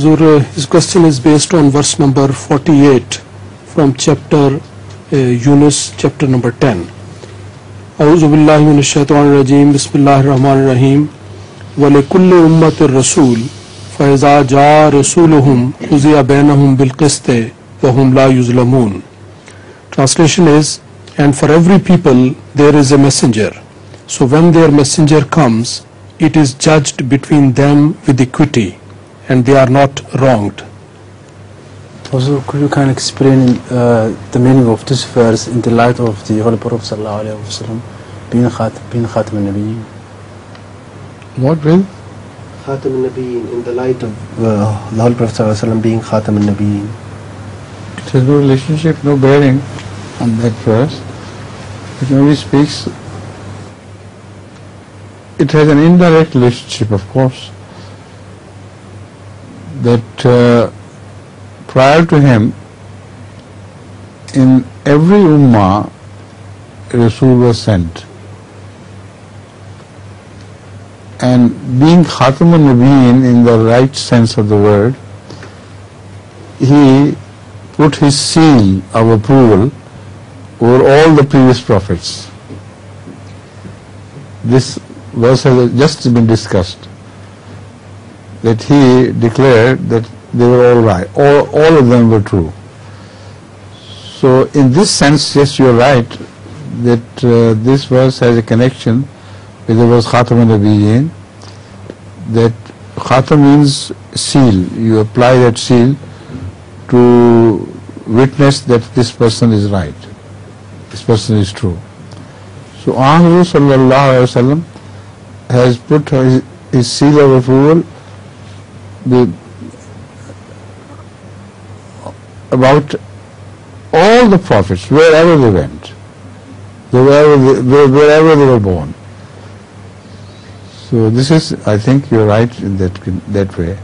Huzur, his question is based on verse number 48 from chapter Yunus, chapter number 10. A'udhu billahi minash shaitanir rajim. Bismillahir rahmanir rahim. Wa likulli ummatir rasul fa iza jaa rasuluhum quziya bainahum bil qisti wa hum la yuzlamun. Translation is, and for every people there is a messenger. So when their messenger comes, it is judged between them with equity, and they are not wronged. Also, could you kind of explain the meaning of this verse in the light of the Holy Prophet sallallahu alaihi wasallam being Khatam al-Nabiyyin? What will? Khatam al-Nabiyyin, in the light of the Holy Prophet sallallahu alaihi wasallam being Khatam al-Nabiyyin. It has no relationship, no bearing on that verse. It only speaks. It has an indirect relationship, of course, that prior to him, in every ummah, Rasul was sent. And being Khatam al-Nabiyyin in the right sense of the word, he put his seal of approval over all the previous prophets. This verse has just been discussed, that he declared that they were all right, all of them were true. So in this sense, yes, you are right that this verse has a connection with the verse Khatam al-Nabiyyin, that Khatam means seal. You apply that seal to witness that this person is right, this person is true. So Muhammad sallallahu alaihi wasallam has put his seal of approval about all the prophets, wherever they went, wherever they were born. So this is, I think you're right in that way.